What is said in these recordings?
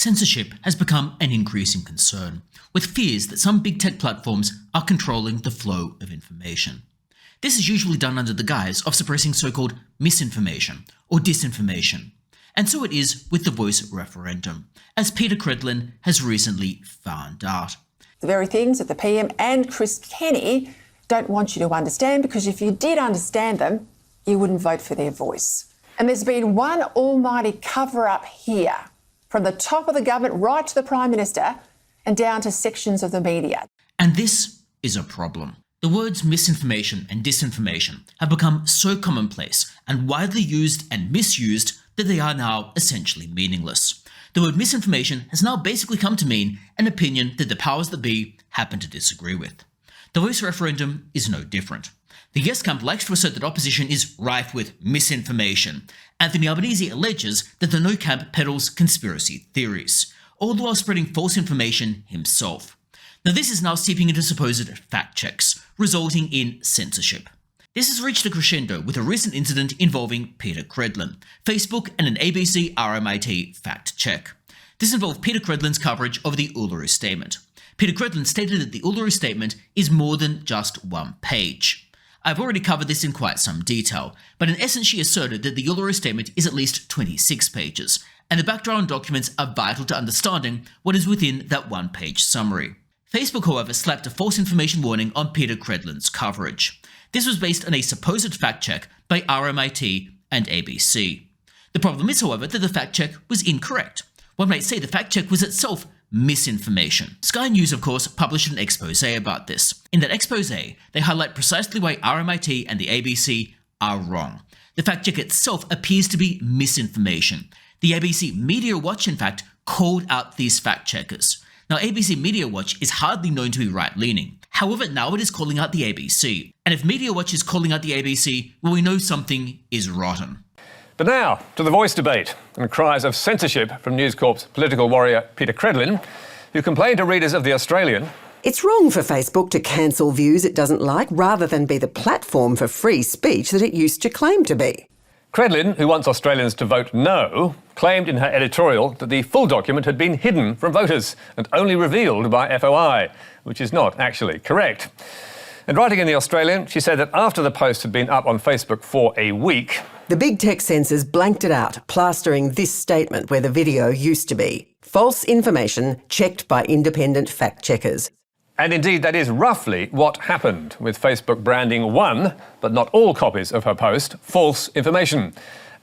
Censorship has become an increasing concern, with fears that some big tech platforms are controlling the flow of information. This is usually done under the guise of suppressing so-called misinformation or disinformation. And so it is with the Voice Referendum, as Peta Credlin has recently found out. The very things that the PM and Chris Kenny don't want you to understand, because if you did understand them, you wouldn't vote for their voice. And there's been one almighty cover-up here, from the top of the government right to the Prime Minister and down to sections of the media. And this is a problem. The words misinformation and disinformation have become so commonplace and widely used and misused that they are now essentially meaningless. The word misinformation has now basically come to mean an opinion that the powers that be happen to disagree with. The Voice Referendum is no different. The Yes camp likes to assert that opposition is rife with misinformation. Anthony Albanese alleges that the No camp peddles conspiracy theories, all the while spreading false information himself. Now this is now seeping into supposed fact checks, resulting in censorship. This has reached a crescendo with a recent incident involving Peta Credlin, Facebook and an ABC RMIT fact check. This involved Peta Credlin's coverage of the Uluru Statement. Peta Credlin stated that the Uluru Statement is more than just one page. I've already covered this in quite some detail, but in essence she asserted that the Uluru Statement is at least 26 pages, and the background documents are vital to understanding what is within that one-page summary. Facebook, however, slapped a false information warning on Peta Credlin's coverage. This was based on a supposed fact check by RMIT and ABC. The problem is, however, that the fact check was incorrect. One might say the fact check was itself misinformation. Sky News, of course, published an expose about this. In that expose, they highlight precisely why RMIT and the ABC are wrong. The fact check itself appears to be misinformation. The ABC Media Watch, in fact, called out these fact checkers. Now, ABC Media Watch is hardly known to be right-leaning. However, now it is calling out the ABC. And if Media Watch is calling out the ABC, well, we know something is rotten. But now, to the voice debate and cries of censorship from News Corp's political warrior Peta Credlin, who complained to readers of The Australian. It's wrong for Facebook to cancel views it doesn't like rather than be the platform for free speech that it used to claim to be. Credlin, who wants Australians to vote no, claimed in her editorial that the full document had been hidden from voters and only revealed by FOI, which is not actually correct. And writing in The Australian, she said that after the post had been up on Facebook for a week, the big tech censors blanked it out, plastering this statement where the video used to be. False information checked by independent fact-checkers. And indeed, that is roughly what happened, with Facebook branding one, but not all copies of her post, false information,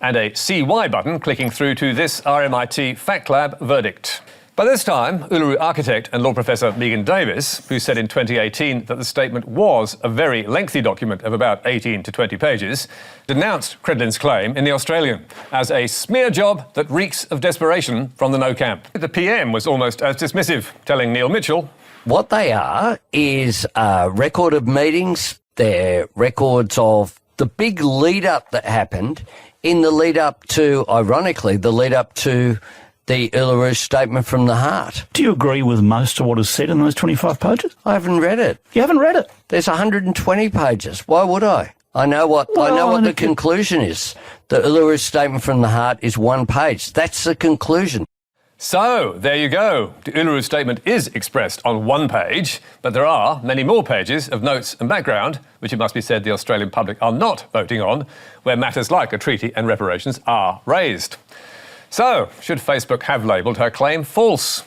and a CY button clicking through to this RMIT Fact Lab verdict. By this time, Uluru architect and law professor Megan Davis, who said in 2018 that the statement was a very lengthy document of about 18 to 20 pages, denounced Credlin's claim in The Australian as a smear job that reeks of desperation from the No camp. The PM was almost as dismissive, telling Neil Mitchell, what they are is record of meetings, they're records of the big lead-up that happened in the lead-up to, ironically, the lead-up to the Uluru Statement from the Heart. Do you agree with most of what is said in those 25 pages? I haven't read it. You haven't read it? There's 120 pages. Why would I? I know what the conclusion is. The Uluru Statement from the Heart is one page. That's the conclusion. So, there you go. The Uluru Statement is expressed on one page, but there are many more pages of notes and background, which it must be said the Australian public are not voting on, where matters like a treaty and reparations are raised. So, should Facebook have labelled her claim false?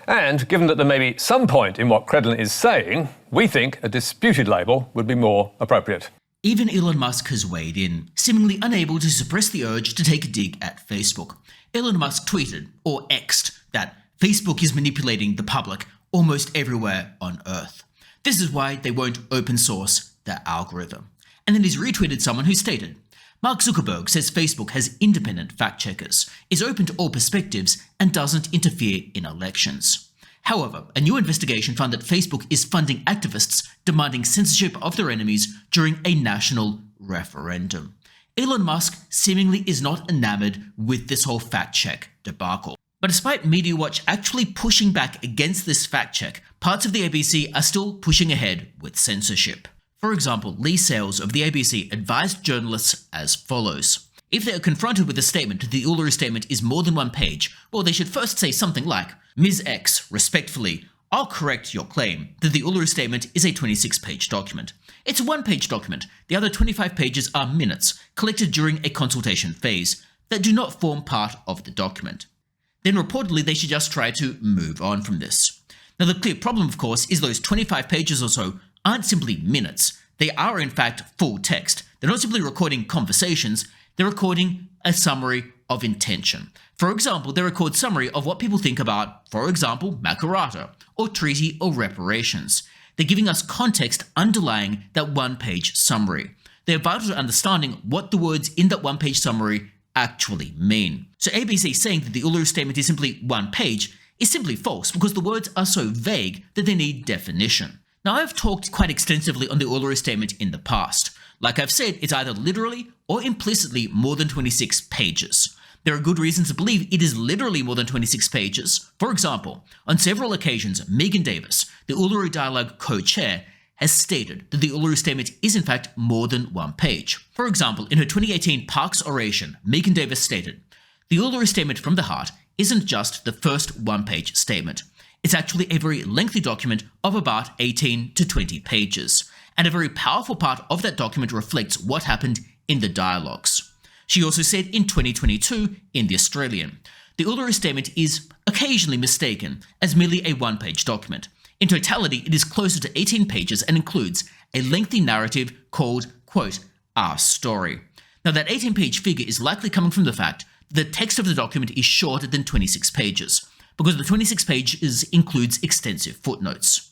And given that there may be some point in what Credlin is saying, we think a disputed label would be more appropriate. Even Elon Musk has weighed in, seemingly unable to suppress the urge to take a dig at Facebook. Elon Musk tweeted, or X'd, that Facebook is manipulating the public almost everywhere on Earth. This is why they won't open source their algorithm. And then he's retweeted someone who stated, Mark Zuckerberg says Facebook has independent fact-checkers, is open to all perspectives, and doesn't interfere in elections. However, a new investigation found that Facebook is funding activists demanding censorship of their enemies during a national referendum. Elon Musk seemingly is not enamored with this whole fact-check debacle. But despite Media Watch actually pushing back against this fact-check, parts of the ABC are still pushing ahead with censorship. For example, Lee Sales of the ABC advised journalists as follows. If they are confronted with a statement that the Uluru Statement is more than one page, well, they should first say something like, Ms. X, respectfully, I'll correct your claim that the Uluru Statement is a 26-page document. It's a one-page document. The other 25 pages are minutes collected during a consultation phase that do not form part of the document. Then reportedly they should just try to move on from this. Now the clear problem, of course, is those 25 pages or so aren't simply minutes. They are in fact full text. They're not simply recording conversations, they're recording a summary of intention. For example, they record summary of what people think about, for example, Makarrata, or treaty or reparations. They're giving us context underlying that one-page summary. They're vital to understanding what the words in that one-page summary actually mean. So ABC saying that the Uluru Statement is simply one page is simply false because the words are so vague that they need definition. Now I've talked quite extensively on the Uluru Statement in the past. Like I've said, it's either literally or implicitly more than 26 pages. There are good reasons to believe it is literally more than 26 pages. For example, on several occasions, Megan Davis, the Uluru Dialogue co-chair, has stated that the Uluru Statement is in fact more than one page. For example, in her 2018 Parks oration, Megan Davis stated, the Uluru Statement from the Heart isn't just the first one-page statement. It's actually a very lengthy document of about 18 to 20 pages, and a very powerful part of that document reflects what happened in the dialogues. She also said in 2022 in The Australian, the Uluru Statement is occasionally mistaken as merely a one-page document. In totality, it is closer to 18 pages and includes a lengthy narrative called, quote, Our Story. Now that 18-page figure is likely coming from the fact that the text of the document is shorter than 26 pages, because the 26 pages includes extensive footnotes.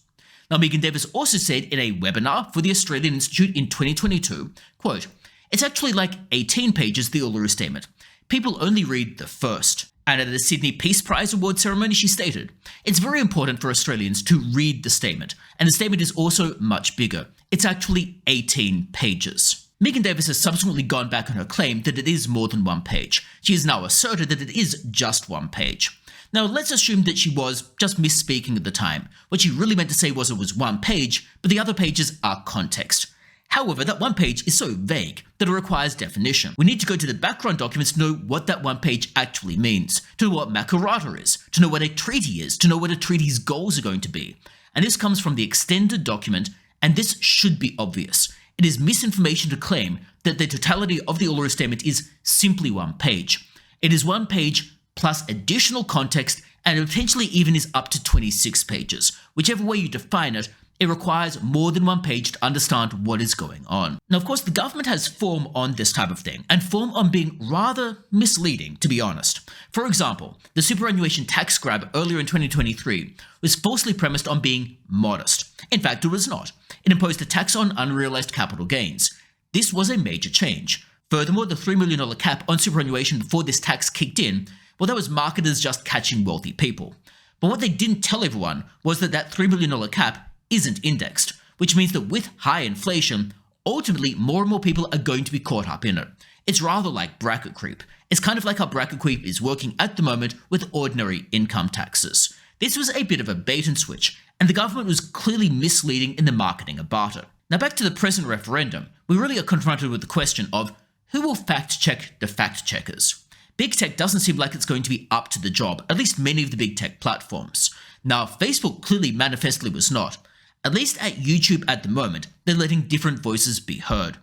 Now Megan Davis also said in a webinar for the Australian Institute in 2022, quote, it's actually like 18 pages, the Uluru Statement. People only read the first. And at the Sydney Peace Prize Award ceremony, she stated, it's very important for Australians to read the statement, and the statement is also much bigger. It's actually 18 pages. Megan Davis has subsequently gone back on her claim that it is more than one page. She has now asserted that it is just one page. Now, let's assume that she was just misspeaking at the time. What she really meant to say was it was one page, but the other pages are context. However, that one page is so vague that it requires definition. We need to go to the background documents to know what that one page actually means, to know what Makarrata is, to know what a treaty is, to know what a treaty's goals are going to be. And this comes from the extended document, and this should be obvious. It is misinformation to claim that the totality of the Uluru Statement is simply one page. It is one page plus additional context, and potentially even is up to 26 pages. Whichever way you define it, it requires more than one page to understand what is going on. Now, of course, the government has form on this type of thing, and form on being rather misleading, to be honest. For example, the superannuation tax grab earlier in 2023 was falsely premised on being modest. In fact, it was not. It imposed a tax on unrealized capital gains. This was a major change. Furthermore, the $3 million cap on superannuation before this tax kicked in, well, that was marketed as just catching wealthy people. But what they didn't tell everyone was that that $3 million cap isn't indexed, which means that with high inflation, ultimately more and more people are going to be caught up in it. It's rather like bracket creep. It's kind of like how bracket creep is working at the moment with ordinary income taxes. This was a bit of a bait and switch, and the government was clearly misleading in the marketing about it. Now back to the present referendum, we really are confronted with the question of who will fact check the fact checkers? Big tech doesn't seem like it's going to be up to the job, at least many of the big tech platforms. Now Facebook clearly manifestly was not. At least at YouTube at the moment, they're letting different voices be heard.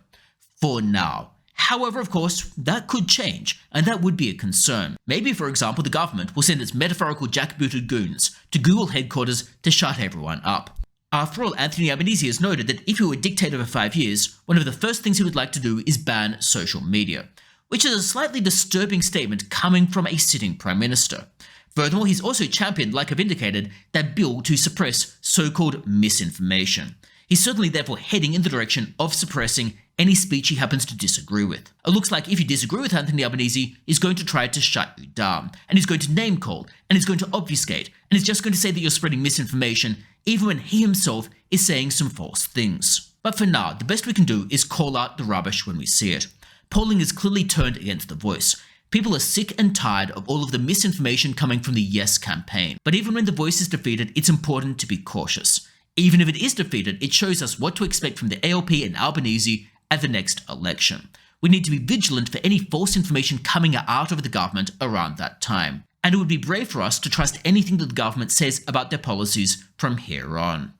For now. However, of course, that could change, and that would be a concern. Maybe, for example, the government will send its metaphorical jackbooted goons to Google headquarters to shut everyone up. After all, Anthony Albanese has noted that if he were dictator for 5 years, one of the first things he would like to do is ban social media, which is a slightly disturbing statement coming from a sitting Prime Minister. Furthermore, he's also championed, like I've indicated, that bill to suppress so-called misinformation. He's certainly therefore heading in the direction of suppressing any speech he happens to disagree with. It looks like if you disagree with Anthony Albanese, he's going to try to shut you down, and he's going to name call, and he's going to obfuscate, and he's just going to say that you're spreading misinformation, even when he himself is saying some false things. But for now, the best we can do is call out the rubbish when we see it. Polling is clearly turned against the Voice. People are sick and tired of all of the misinformation coming from the Yes campaign. But even when the Voice is defeated, it's important to be cautious. Even if it is defeated, it shows us what to expect from the ALP and Albanese at the next election. We need to be vigilant for any false information coming out of the government around that time. And it would be brave for us to trust anything that the government says about their policies from here on.